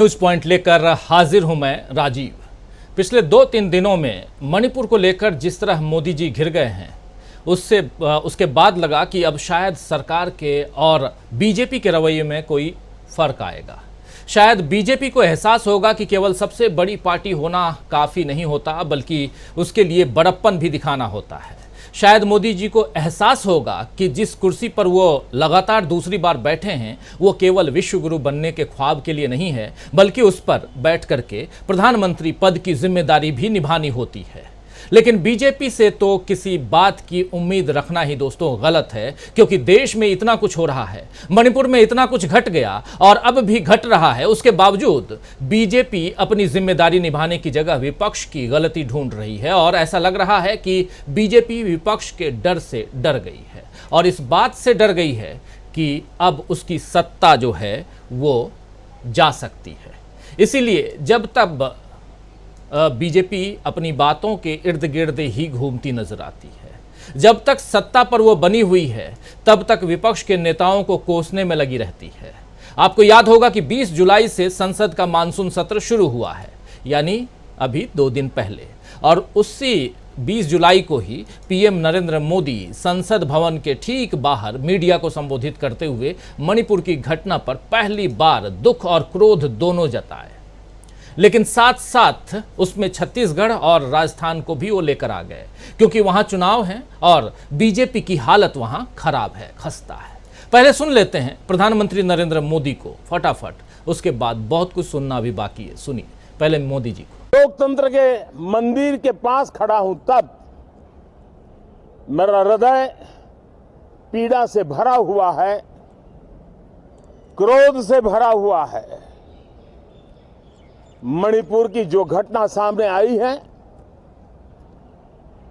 News point लेकर हाजिर हूं मैं राजीव। पिछले 2-3 दिनों में मणिपुर को लेकर जिस तरह मोदी जी घिर गए हैं उसके बाद लगा कि अब शायद सरकार के और बीजेपी के रवैये में कोई फर्क आएगा। शायद बीजेपी को एहसास होगा कि केवल सबसे बड़ी पार्टी होना काफ़ी नहीं होता, बल्कि उसके लिए बड़प्पन भी दिखाना होता है। शायद मोदी जी को एहसास होगा कि जिस कुर्सी पर वो लगातार दूसरी बार बैठे हैं वो केवल विश्वगुरु बनने के ख्वाब के लिए नहीं है, बल्कि उस पर बैठ करके प्रधानमंत्री पद की जिम्मेदारी भी निभानी होती है। लेकिन बीजेपी से तो किसी बात की उम्मीद रखना ही दोस्तों गलत है, क्योंकि देश में इतना कुछ हो रहा है, मणिपुर में इतना कुछ घट गया और अब भी घट रहा है। उसके बावजूद बीजेपी अपनी जिम्मेदारी निभाने की जगह विपक्ष की गलती ढूंढ रही है और ऐसा लग रहा है कि बीजेपी विपक्ष के डर से डर गई है और इस बात से डर गई है कि अब उसकी सत्ता जो है वो जा सकती है। इसीलिए जब तक बीजेपी अपनी बातों के इर्द गिर्द ही घूमती नजर आती है, जब तक सत्ता पर वो बनी हुई है, तब तक विपक्ष के नेताओं को कोसने में लगी रहती है। आपको याद होगा कि 20 जुलाई से संसद का मानसून सत्र शुरू हुआ है, यानी अभी 2 दिन पहले, और उसी 20 जुलाई को ही पीएम नरेंद्र मोदी संसद भवन के ठीक बाहर मीडिया को संबोधित करते हुए मणिपुर की घटना पर पहली बार दुख और क्रोध दोनों जताए। लेकिन साथ साथ उसमें छत्तीसगढ़ और राजस्थान को भी वो लेकर आ गए, क्योंकि वहां चुनाव है और बीजेपी की हालत वहां खराब है, खस्ता है। पहले सुन लेते हैं प्रधानमंत्री नरेंद्र मोदी को फटाफट, उसके बाद बहुत कुछ सुनना भी बाकी है। सुनिए पहले मोदी जी को। लोकतंत्र के मंदिर के पास खड़ा हूं तब मेरा हृदय पीड़ा से भरा हुआ है, क्रोध से भरा हुआ है। मणिपुर की जो घटना सामने आई है,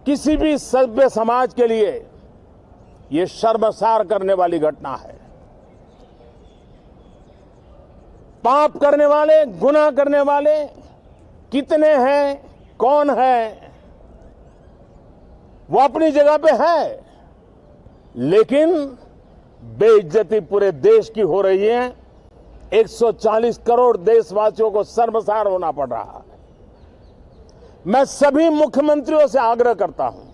किसी भी सभ्य समाज के लिए यह शर्मसार करने वाली घटना है। पाप करने वाले, गुनाह करने वाले कितने हैं, कौन है, वो अपनी जगह पे है, लेकिन बेइज्जती पूरे देश की हो रही है। 140 करोड़ देशवासियों को शर्मसार होना पड़ रहा है। मैं सभी मुख्यमंत्रियों से आग्रह करता हूं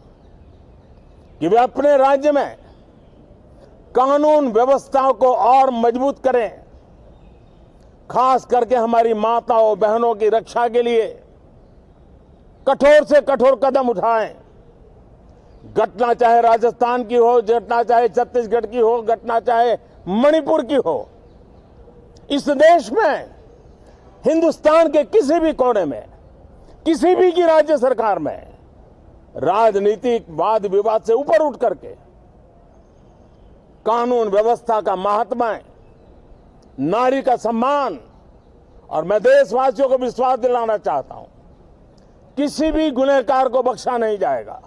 कि वे अपने राज्य में कानून व्यवस्था को और मजबूत करें, खास करके हमारी माताओं बहनों की रक्षा के लिए कठोर से कठोर कदम उठाएं। घटना चाहे राजस्थान की हो, घटना चाहे छत्तीसगढ़ की हो, घटना चाहे मणिपुर की हो, इस देश में, हिंदुस्तान के किसी भी कोने में, किसी भी की राज्य सरकार में राजनीतिक वाद विवाद से ऊपर उठ करके कानून व्यवस्था का महात्मा, नारी का सम्मान, और मैं देशवासियों को विश्वास दिलाना चाहता हूं, किसी भी गुनहगार को बख्शा नहीं जाएगा।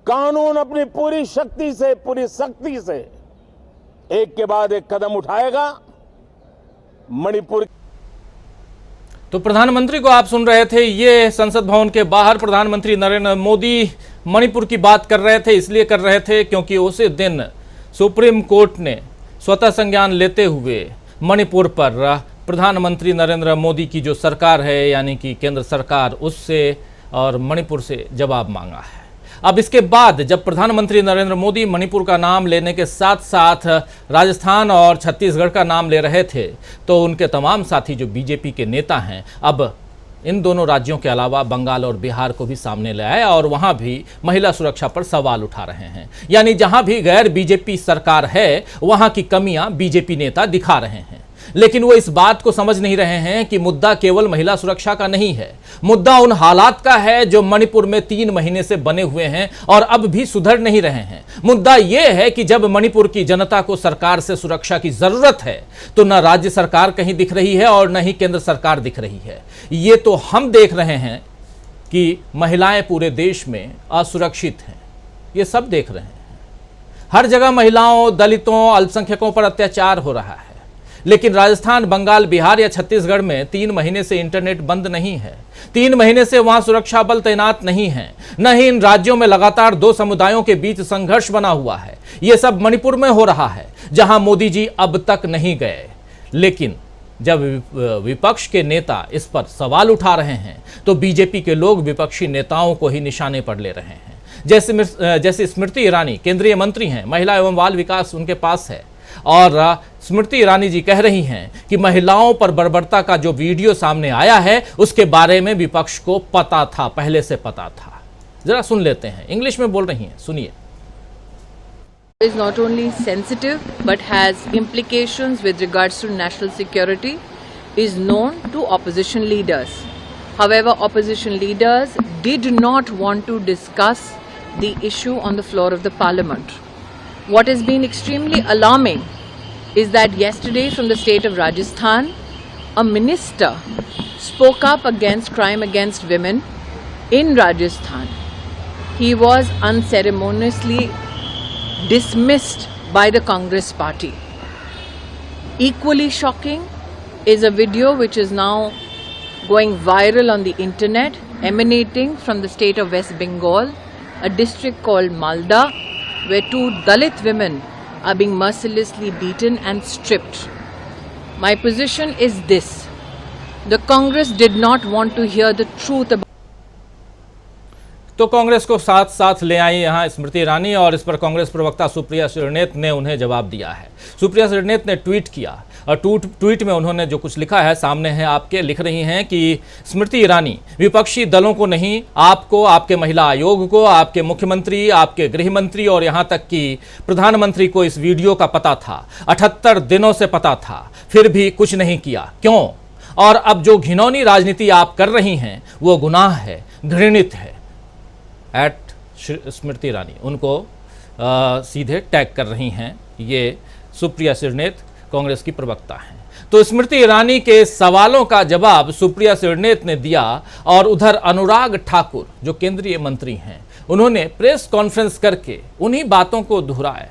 कानून अपनी पूरी शक्ति से, पूरी सख्ती से एक के बाद एक कदम उठाएगा। मणिपुर। तो प्रधानमंत्री को आप सुन रहे थे, ये संसद भवन के बाहर प्रधानमंत्री नरेंद्र मोदी मणिपुर की बात कर रहे थे। इसलिए कर रहे थे क्योंकि उसी दिन सुप्रीम कोर्ट ने स्वतः संज्ञान लेते हुए मणिपुर पर प्रधानमंत्री नरेंद्र मोदी की जो सरकार है, यानी कि केंद्र सरकार, उससे और मणिपुर से जवाब मांगा है। अब इसके बाद जब प्रधानमंत्री नरेंद्र मोदी मणिपुर का नाम लेने के साथ साथ राजस्थान और छत्तीसगढ़ का नाम ले रहे थे, तो उनके तमाम साथी जो बीजेपी के नेता हैं, अब इन दोनों राज्यों के अलावा बंगाल और बिहार को भी सामने ले आए और वहां भी महिला सुरक्षा पर सवाल उठा रहे हैं। यानी जहां भी गैर बीजेपी सरकार है, वहां की कमियां बीजेपी नेता दिखा रहे हैं। लेकिन वो इस बात को समझ नहीं रहे हैं कि मुद्दा केवल महिला सुरक्षा का नहीं है, मुद्दा उन हालात का है जो मणिपुर में 3 महीने से बने हुए हैं और अब भी सुधर नहीं रहे हैं। मुद्दा यह है कि जब मणिपुर की जनता को सरकार से सुरक्षा की जरूरत है, तो न राज्य सरकार कहीं दिख रही है और न ही केंद्र सरकार दिख रही है। ये तो हम देख रहे हैं कि महिलाएं पूरे देश में असुरक्षित हैं, ये सब देख रहे हैं। हर जगह महिलाओं, दलितों, अल्पसंख्यकों पर अत्याचार हो रहा है। लेकिन राजस्थान, बंगाल, बिहार या छत्तीसगढ़ में 3 महीने से इंटरनेट बंद नहीं है, 3 महीने से वहां सुरक्षा बल तैनात नहीं है, न ही इन राज्यों में लगातार 2 समुदायों के बीच संघर्ष बना हुआ है। यह सब मणिपुर में हो रहा है, जहां मोदी जी अब तक नहीं गए। लेकिन जब विपक्ष के नेता इस पर सवाल उठा रहे हैं तो बीजेपी के लोग विपक्षी नेताओं को ही निशाने पर ले रहे हैं। जैसे स्मृति ईरानी केंद्रीय मंत्री हैं, महिला एवं बाल विकास उनके पास है, और स्मृति ईरानी जी कह रही हैं कि महिलाओं पर बर्बरता का जो वीडियो सामने आया है उसके बारे में विपक्ष को पता था, पहले से पता था। जरा सुन लेते हैं, इंग्लिश में बोल रही हैं, सुनिए। is not only sensitive but has implications with regards to national security is known to opposition leaders. However, opposition leaders did not want to discuss the issue on the floor of the parliament. What has been extremely alarming is that yesterday from the state of Rajasthan, a minister spoke up against crime against women in Rajasthan. He was unceremoniously dismissed by the Congress party. Equally shocking is a video which is now going viral on the internet, emanating from the state of West Bengal, a district called Malda, where 2 Dalit women are being mercilessly beaten and stripped. My position is this: the Congress did not want to hear the truth about तो कांग्रेस को साथ साथ ले आई यहां स्मृति ईरानी, और इस पर कांग्रेस प्रवक्ता सुप्रिया श्रीनेत ने उन्हें जवाब दिया है। सुप्रिया श्रीनेत ने ट्वीट किया और ट्वीट में उन्होंने जो कुछ लिखा है सामने है आपके, लिख रही हैं कि स्मृति ईरानी विपक्षी दलों को नहीं, आपको, आपके महिला आयोग को, आपके मुख्यमंत्री, आपके गृह मंत्री और यहां तक कि प्रधानमंत्री को इस वीडियो का पता था, 78 दिनों से पता था, फिर भी कुछ नहीं किया, क्यों? और अब जो घिनौनी राजनीति आप कर रही हैं वो गुनाह है, घृणित है। एट स्मृति ईरानी उनको सीधे टैग कर रही हैं। ये सुप्रिया श्रीनेत कांग्रेस की प्रवक्ता हैं। तो स्मृति ईरानी के सवालों का जवाब सुप्रिया श्रीनेत ने दिया, और उधर अनुराग ठाकुर जो केंद्रीय मंत्री हैं उन्होंने प्रेस कॉन्फ्रेंस करके उन्हीं बातों को दोहराया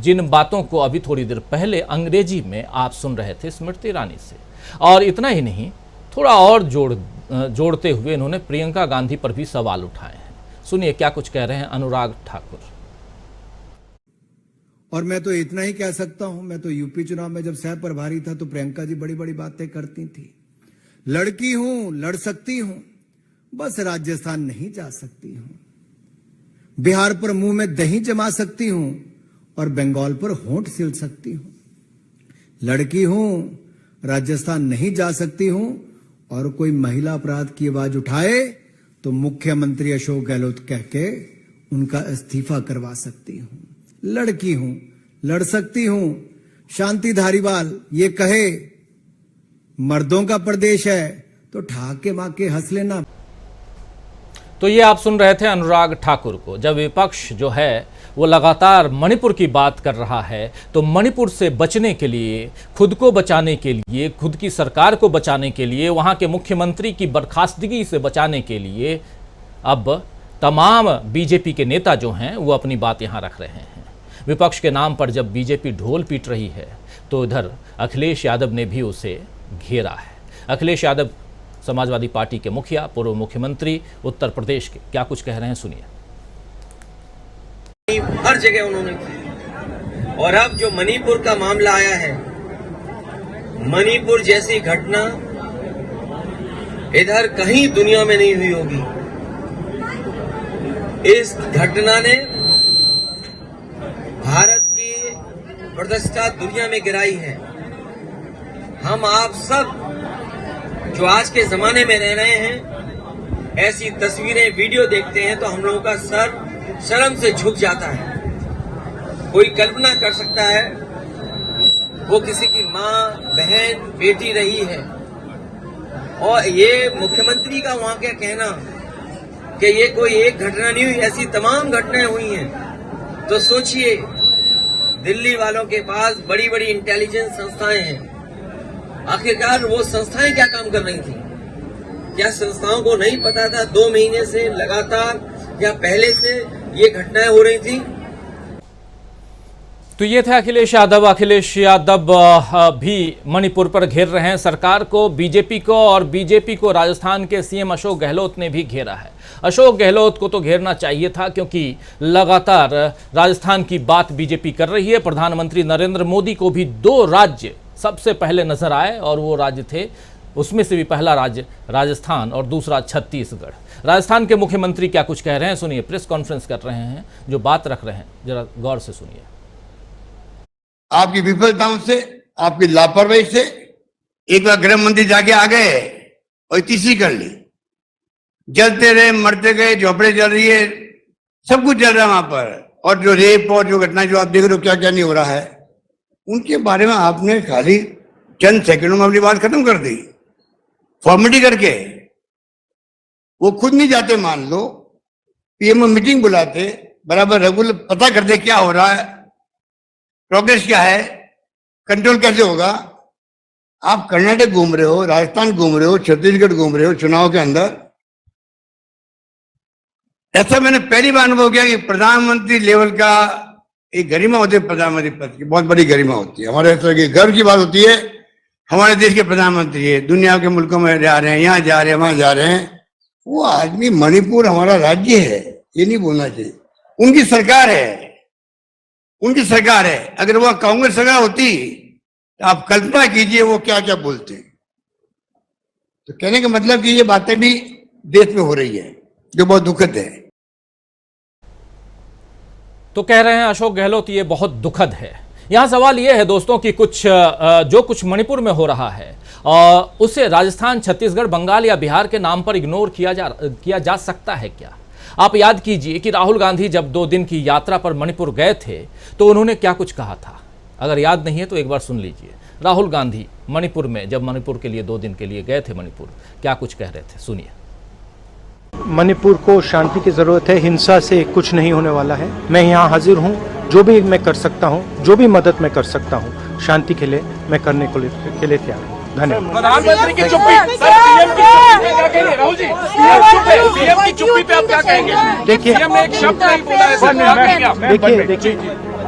जिन बातों को अभी थोड़ी देर पहले अंग्रेजी में आप सुन रहे थे स्मृति ईरानी से। और इतना ही नहीं, थोड़ा और जोड़ते हुए इन्होंने प्रियंका गांधी पर भी सवाल उठाए हैं। सुनिए क्या कुछ कह रहे हैं अनुराग ठाकुर। और मैं तो इतना ही कह सकता हूं, मैं तो यूपी चुनाव में जब सह प्रभारी था तो प्रियंका जी बड़ी बड़ी बातें करती थी। लड़की हूं, लड़ सकती हूं, बस राजस्थान नहीं जा सकती हूं। बिहार पर मुंह में दही जमा सकती हूं और बंगाल पर होंठ सिल सकती हूं। लड़की हूं, राजस्थान नहीं जा सकती हूं, और कोई महिला अपराध की आवाज उठाए तो मुख्यमंत्री अशोक गहलोत कह के उनका इस्तीफा करवा सकती हूं। लड़की हूं, लड़ सकती हूं। शांति धारीवाल ये कहे मर्दों का प्रदेश है तो ठाके माके हंस लेना। तो ये आप सुन रहे थे अनुराग ठाकुर को। जब विपक्ष जो है वो लगातार मणिपुर की बात कर रहा है तो मणिपुर से बचने के लिए, खुद को बचाने के लिए, खुद की सरकार को बचाने के लिए, वहाँ के मुख्यमंत्री की बर्खास्तगी से बचाने के लिए अब तमाम बीजेपी के नेता जो हैं वो अपनी बात यहाँ रख रहे हैं। विपक्ष के नाम पर जब बीजेपी ढोल पीट रही है तो इधर अखिलेश यादव ने भी उसे घेरा है। अखिलेश यादव समाजवादी पार्टी के मुखिया, पूर्व मुख्यमंत्री उत्तर प्रदेश के, क्या कुछ कह रहे हैं सुनिए। हर जगह उन्होंने की, और अब जो मणिपुर का मामला आया है, मणिपुर जैसी घटना इधर कहीं दुनिया में नहीं हुई होगी। इस घटना ने भारत की प्रतिष्ठा दुनिया में गिराई है। हम आप सब जो आज के जमाने में रह रहे हैं, ऐसी तस्वीरें, वीडियो देखते हैं तो हम लोगों का सर शर्म से झुक जाता है। कोई कल्पना कर सकता है वो किसी की माँ, बहन, बेटी रही है, और ये मुख्यमंत्री का वहां क्या कहना कि ये कोई एक घटना नहीं हुई, ऐसी तमाम घटनाएं हुई हैं। तो सोचिए, दिल्ली वालों के पास बड़ी बड़ी इंटेलिजेंस संस्थाएं हैं, आखिरकार वो संस्थाएं क्या काम कर रही थी? क्या संस्थाओं को नहीं पता था 2 महीने से लगातार या पहले से ये घटनाएं हो रही थी? तो ये थे अखिलेश यादव। अखिलेश यादव भी मणिपुर पर घेर रहे हैं सरकार को, बीजेपी को, और बीजेपी को राजस्थान के सीएम अशोक गहलोत ने भी घेरा है। अशोक गहलोत को तो घेरना चाहिए था क्योंकि लगातार राजस्थान की बात बीजेपी कर रही है। प्रधानमंत्री नरेंद्र मोदी को भी 2 राज्य सबसे पहले नजर आए और वो राज्य थे, उसमें से भी पहला राज्य राजस्थान और दूसरा छत्तीसगढ़। राजस्थान के मुख्यमंत्री क्या कुछ कह रहे हैं सुनिए, प्रेस कॉन्फ्रेंस कर रहे हैं, जो बात रख रहे हैं जरा गौर से सुनिए। आपकी विफलताओं से, आपकी लापरवाही से एक बार गृह मंत्री जाके आ गए और तीसरी कर ली। जलते रहे, मरते गए, झोपड़े जल रही है, सब कुछ जल रहा है वहां पर। और जो रेप और जो घटना जो आप देख रहे हो क्या क्या नहीं हो रहा है, उनके बारे में आपने खाली चंद सेकंडों में अपनी बात खत्म कर दी फॉर्मेलिटी करके। वो खुद नहीं जाते, मान लो पीएमओ मीटिंग बुलाते, बराबर रेगुलर पता करते क्या हो रहा है, प्रोग्रेस क्या है, कंट्रोल कैसे होगा। आप कर्नाटक घूम रहे हो, राजस्थान घूम रहे हो, छत्तीसगढ़ घूम रहे हो चुनाव के अंदर। ऐसा मैंने पहली बार अनुभव किया कि प्रधानमंत्री लेवल का एक गरिमा होती है, प्रधानमंत्री पद की बहुत बड़ी गरिमा होती है। हमारे तरह की गर्व की बात होती है, हमारे देश के प्रधानमंत्री है, दुनिया के मुल्कों में जा रहे हैं, यहाँ जा रहे हैं, वहां जा रहे हैं। वो आदमी, मणिपुर हमारा राज्य है, ये नहीं बोलना चाहिए। उनकी सरकार है, उनकी सरकार है। अगर वह कांग्रेस सरकार होती तो आप कल्पना कीजिए वो क्या क्या बोलते। तो कहने का मतलब कि ये बातें भी देश में हो रही है, जो बहुत दुखद है। तो कह रहे हैं अशोक गहलोत ये बहुत दुखद है। यहाँ सवाल ये है दोस्तों कि जो कुछ मणिपुर में हो रहा है उसे राजस्थान, छत्तीसगढ़, बंगाल या बिहार के नाम पर इग्नोर किया जा सकता है क्या? आप याद कीजिए कि राहुल गांधी जब 2 दिन की यात्रा पर मणिपुर गए थे तो उन्होंने क्या कुछ कहा था। अगर याद नहीं है तो एक बार सुन लीजिए। राहुल गांधी मणिपुर में, जब मणिपुर के लिए 2 दिन के लिए गए थे मणिपुर, क्या कुछ कह रहे थे, सुनिए। मणिपुर को शांति की जरूरत है, हिंसा से कुछ नहीं होने वाला है। मैं यहाँ हाजिर हूँ, जो भी मैं कर सकता हूँ, जो भी मदद मैं कर सकता हूँ शांति के लिए, मैं करने के लिए तैयार हूँ। धन्यवाद। प्रधानमंत्री की चुप्पी, पीएम की चुप्पी पे क्या कहेंगे राहुल जी? पीएम की चुप्पी पे आप क्या कहेंगे? देखिए, पीएम ने एक शब्द नहीं बोला है। देखिए,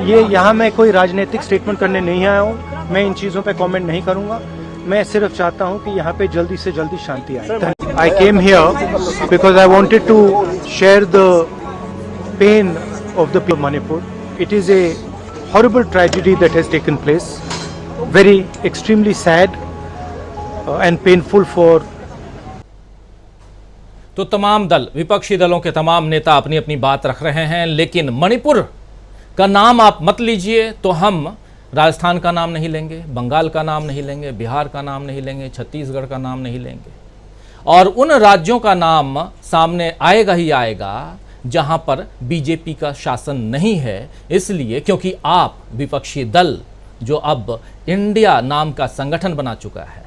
ये यहाँ मैं कोई राजनीतिक स्टेटमेंट करने नहीं आया हूँ, मैं इन चीजों पे कमेंट नहीं करूंगा। मैं सिर्फ चाहता हूँ कि यहाँ पे जल्दी से जल्दी शांति आए। I came here because I wanted to share the pain of the people of Manipur. It is a horrible tragedy that has taken place. Very extremely sad and painful for. तो तमाम दल, विपक्षी दलों के तमाम नेता अपनी अपनी बात रख रहे हैं, लेकिन मणिपुर का नाम आप मत लीजिए तो हम राजस्थान का नाम नहीं लेंगे, बंगाल का नाम नहीं लेंगे, बिहार का नाम नहीं लेंगे, छत्तीसगढ़ का नाम नहीं लेंगे। और उन राज्यों का नाम सामने आएगा ही आएगा जहां पर बीजेपी का शासन नहीं है। इसलिए क्योंकि आप विपक्षी दल, जो अब इंडिया नाम का संगठन बना चुका है,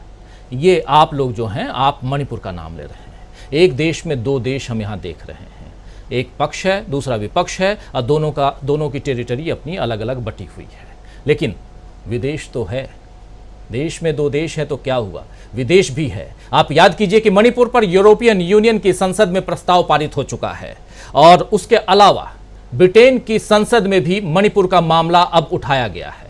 ये आप लोग जो हैं, आप मणिपुर का नाम ले रहे हैं। एक देश में 2 देश हम यहाँ देख रहे हैं, एक पक्ष है, दूसरा विपक्ष है, और दोनों की टेरिटरी अपनी अलग अलग बटी हुई है। लेकिन विदेश तो है, देश में 2 देश है तो क्या हुआ, विदेश भी है। आप याद कीजिए कि मणिपुर पर यूरोपियन यूनियन की संसद में प्रस्ताव पारित हो चुका है, और उसके अलावा ब्रिटेन की संसद में भी मणिपुर का मामला अब उठाया गया है।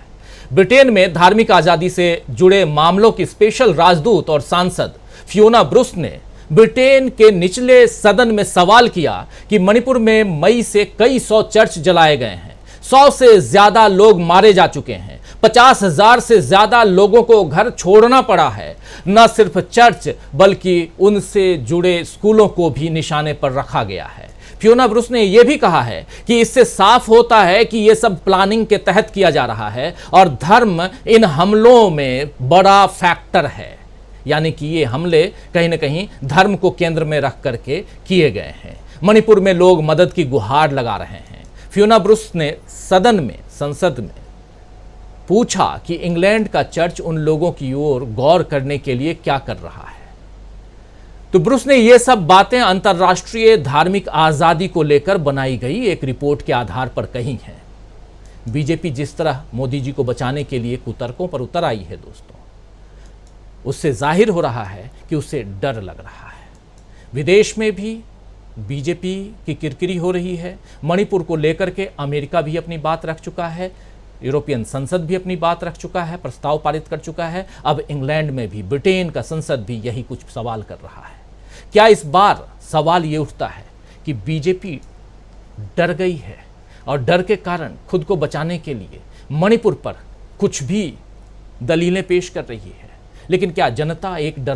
ब्रिटेन में धार्मिक आजादी से जुड़े मामलों की स्पेशल राजदूत और सांसद फियोना ब्रुस ने ब्रिटेन के निचले सदन में सवाल किया कि मणिपुर में मई से कई 100 चर्च जलाए गए हैं, 100 से ज्यादा लोग मारे जा चुके हैं, 50,000 से ज्यादा लोगों को घर छोड़ना पड़ा है। न सिर्फ चर्च बल्कि उनसे जुड़े स्कूलों को भी निशाने पर रखा गया है। फियोना ब्रुस ने यह भी कहा है कि इससे साफ होता है कि यह सब प्लानिंग के तहत किया जा रहा है और धर्म इन हमलों में बड़ा फैक्टर है। यानी कि ये हमले कहीं न कहीं धर्म को केंद्र में रख करके किए गए हैं। मणिपुर में लोग मदद की गुहार लगा रहे हैं। फियोना ब्रुस ने सदन में, संसद में पूछा कि इंग्लैंड का चर्च उन लोगों की ओर गौर करने के लिए क्या कर रहा है। तो ब्रुस ने ये सब बातें अंतर्राष्ट्रीय धार्मिक आजादी को लेकर बनाई गई एक रिपोर्ट के आधार पर कही हैं। बीजेपी जिस तरह मोदी जी को बचाने के लिए कुतर्कों पर उतर आई है दोस्तों, उससे जाहिर हो रहा है कि उसे डर लग रहा है। विदेश में भी बीजेपी की किरकिरी हो रही है। मणिपुर को लेकर के अमेरिका भी अपनी बात रख चुका है, यूरोपियन संसद भी अपनी बात रख चुका है, प्रस्ताव पारित कर चुका है। अब इंग्लैंड में भी, ब्रिटेन का संसद भी यही कुछ सवाल कर रहा है। क्या इस बार सवाल ये उठता है कि बीजेपी डर गई है और डर के कारण खुद को बचाने के लिए मणिपुर पर कुछ भी दलीलें पेश कर रही है, लेकिन क्या जनता एक डर